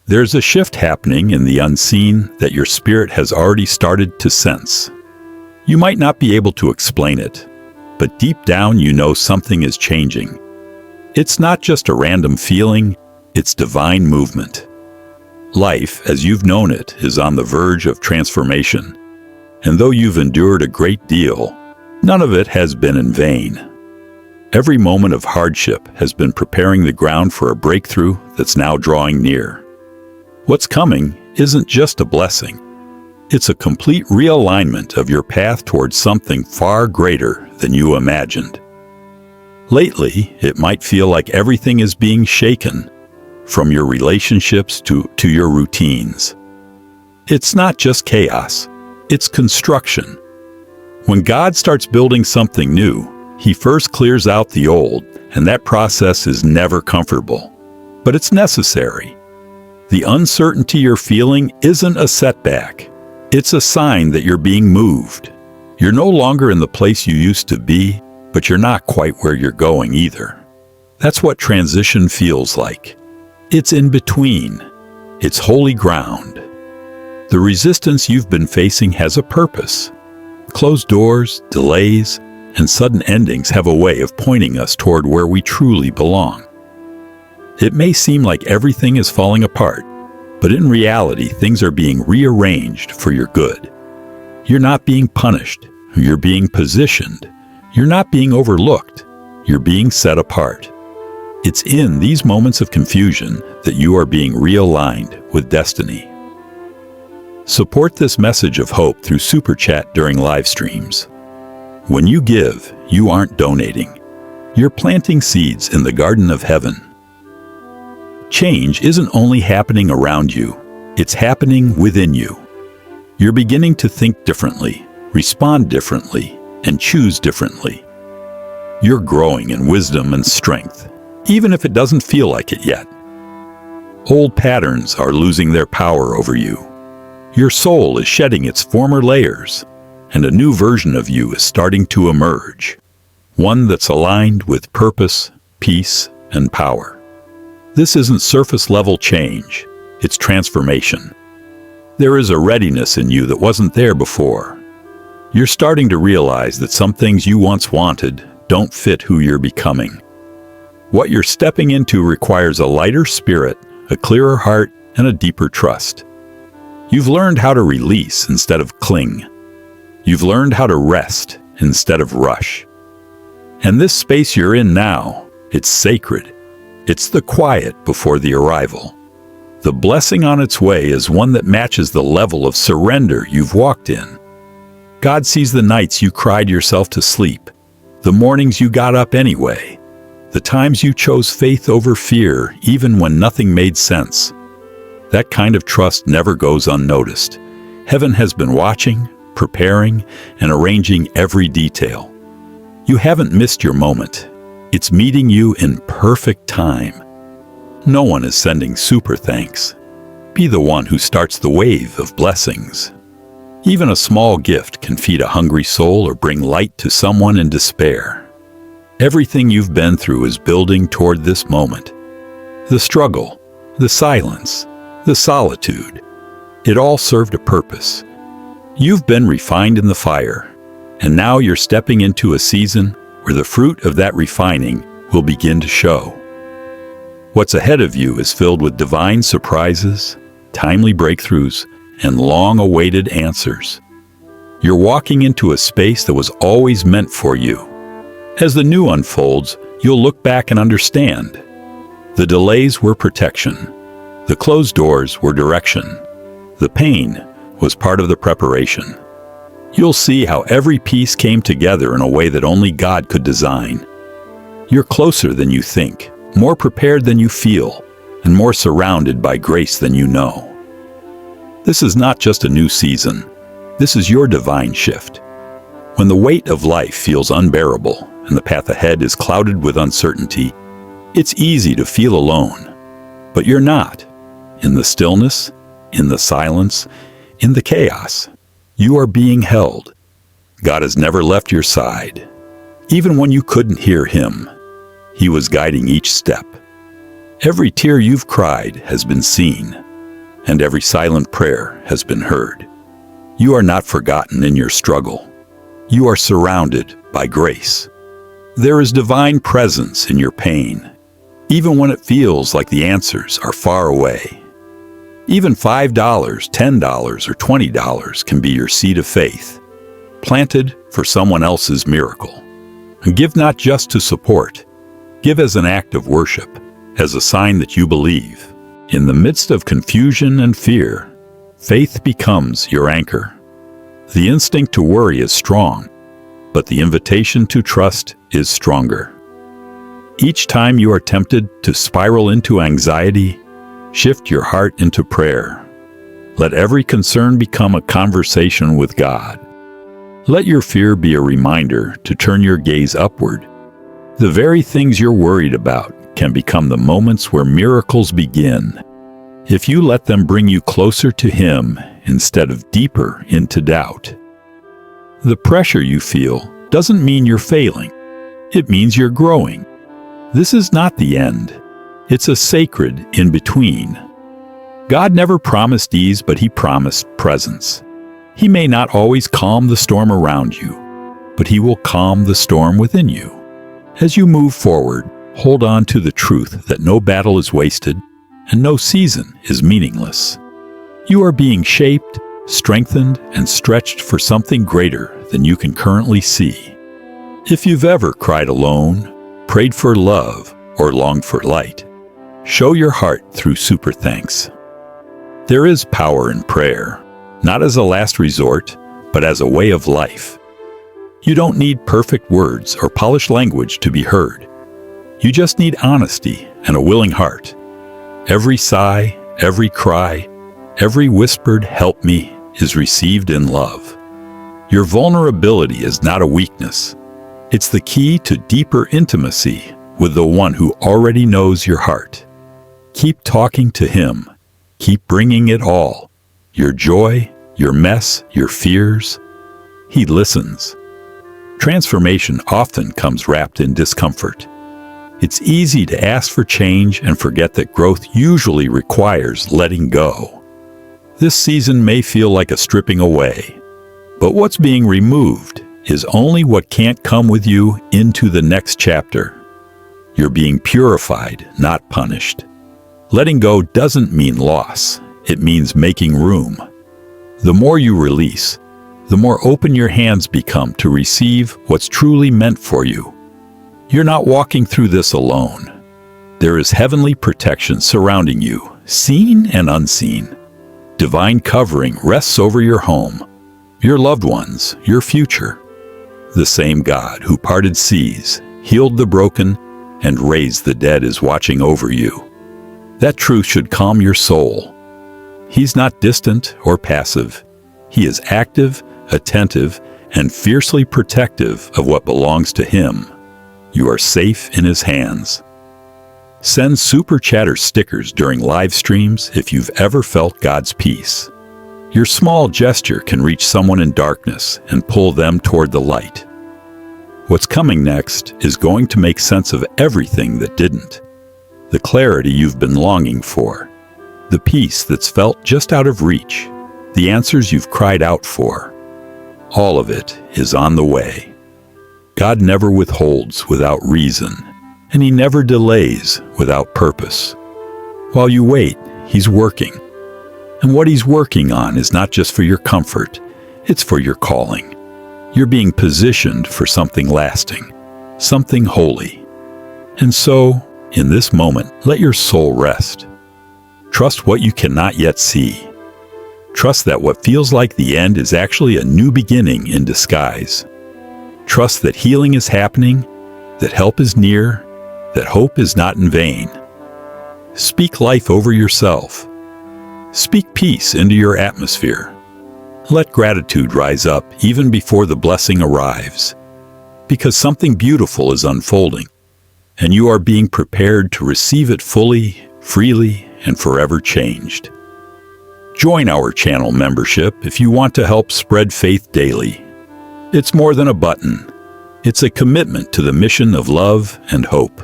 There's a shift happening in the unseen that your spirit has already started to sense. You might not be able to explain it, but deep down you know something is changing. It's not just a random feeling, it's divine movement. Life, as you've known it, is on the verge of transformation. And though you've endured a great deal, none of it has been in vain. Every moment of hardship has been preparing the ground for a breakthrough that's now drawing near. What's coming isn't just a blessing. It's a complete realignment of your path towards something far greater than you imagined. Lately, it might feel like everything is being shaken, from your relationships to your routines. It's not just chaos, it's construction. When God starts building something new, He first clears out the old, and that process is never comfortable. But it's necessary. The uncertainty you're feeling isn't a setback. It's a sign that you're being moved. You're no longer in the place you used to be, but you're not quite where you're going either. That's what transition feels like. It's in between. It's holy ground. The resistance you've been facing has a purpose. Closed doors, delays, and sudden endings have a way of pointing us toward where we truly belong. It may seem like everything is falling apart, but in reality, things are being rearranged for your good. You're not being punished. You're being positioned. You're not being overlooked. You're being set apart. It's in these moments of confusion that you are being realigned with destiny. Support this message of hope through Super Chat during live streams. When you give, you aren't donating. You're planting seeds in the garden of heaven. Change isn't only happening around you, it's happening within you. You're beginning to think differently, respond differently, and choose differently. You're growing in wisdom and strength, even if it doesn't feel like it yet. Old patterns are losing their power over you. Your soul is shedding its former layers, and a new version of you is starting to emerge, one that's aligned with purpose, peace, and power. This isn't surface-level change, it's transformation. There is a readiness in you that wasn't there before. You're starting to realize that some things you once wanted don't fit who you're becoming. What you're stepping into requires a lighter spirit, a clearer heart, and a deeper trust. You've learned how to release instead of cling. You've learned how to rest instead of rush. And this space you're in now, it's sacred. It's the quiet before the arrival. The blessing on its way is one that matches the level of surrender you've walked in. God sees the nights you cried yourself to sleep, the mornings you got up anyway, the times you chose faith over fear even when nothing made sense. That kind of trust never goes unnoticed. Heaven has been watching, preparing, and arranging every detail. You haven't missed your moment. It's meeting you in perfect time. No one is sending super thanks. Be the one who starts the wave of blessings. Even a small gift can feed a hungry soul or bring light to someone in despair. Everything you've been through is building toward this moment. The struggle, the silence, the solitude, it all served a purpose. You've been refined in the fire, and now you're stepping into a season where the fruit of that refining will begin to show. What's ahead of you is filled with divine surprises, timely breakthroughs, and long-awaited answers. You're walking into a space that was always meant for you. As the new unfolds, you'll look back and understand. The delays were protection. The closed doors were direction. The pain was part of the preparation. You'll see how every piece came together in a way that only God could design. You're closer than you think, more prepared than you feel, and more surrounded by grace than you know. This is not just a new season. This is your divine shift. When the weight of life feels unbearable and the path ahead is clouded with uncertainty, it's easy to feel alone. But you're not. In the stillness, in the silence, in the chaos, you are being held. God has never left your side. Even when you couldn't hear Him, He was guiding each step. Every tear you've cried has been seen. and every silent prayer has been heard. You are not forgotten in your struggle. You are surrounded by grace. There is divine presence in your pain, even when it feels like the answers are far away. Even $5, $10, or $20 can be your seed of faith, planted for someone else's miracle. And give not just to support, give as an act of worship, as a sign that you believe. In the midst of confusion and fear, faith becomes your anchor. The instinct to worry is strong, but the invitation to trust is stronger. Each time you are tempted to spiral into anxiety, shift your heart into prayer. Let every concern become a conversation with God. Let your fear be a reminder to turn your gaze upward. The very things you're worried about can become the moments where miracles begin, if you let them bring you closer to Him instead of deeper into doubt. The pressure you feel doesn't mean you're failing. It means you're growing. This is not the end. It's a sacred in-between. God never promised ease, but He promised presence. He may not always calm the storm around you, but He will calm the storm within you. As you move forward, hold on to the truth that no battle is wasted and no season is meaningless. You are being shaped, strengthened, and stretched for something greater than you can currently see. If you've ever cried alone, prayed for love, or longed for light, show your heart through super thanks. There is power in prayer, not as a last resort, but as a way of life. You don't need perfect words or polished language to be heard. You just need honesty and a willing heart. Every sigh, every cry, every whispered "help me" is received in love. Your vulnerability is not a weakness. It's the key to deeper intimacy with the one who already knows your heart. Keep talking to Him. Keep bringing it all. Your joy, your mess, your fears. He listens. Transformation often comes wrapped in discomfort. It's easy to ask for change and forget that growth usually requires letting go. This season may feel like a stripping away, but what's being removed is only what can't come with you into the next chapter. You're being purified, not punished. Letting go doesn't mean loss. It means making room. The more you release, the more open your hands become to receive what's truly meant for you. You're not walking through this alone. There is heavenly protection surrounding you, seen and unseen. Divine covering rests over your home, your loved ones, your future. The same God who parted seas, healed the broken, and raised the dead is watching over you. That truth should calm your soul. He's not distant or passive. He is active, attentive, and fiercely protective of what belongs to Him. You are safe in His hands. Send Super Chatter stickers during live streams if you've ever felt God's peace. Your small gesture can reach someone in darkness and pull them toward the light. What's coming next is going to make sense of everything that didn't. The clarity you've been longing for. The peace that's felt just out of reach. The answers you've cried out for. All of it is on the way. God never withholds without reason, and He never delays without purpose. While you wait, He's working. And what He's working on is not just for your comfort, it's for your calling. You're being positioned for something lasting, something holy. And so, in this moment, let your soul rest. Trust what you cannot yet see. Trust that what feels like the end is actually a new beginning in disguise. Trust that healing is happening, that help is near, that hope is not in vain. Speak life over yourself. Speak peace into your atmosphere. Let gratitude rise up even before the blessing arrives, because something beautiful is unfolding, and you are being prepared to receive it fully, freely, and forever changed. Join our channel membership if you want to help spread faith daily. It's more than a button. It's a commitment to the mission of love and hope.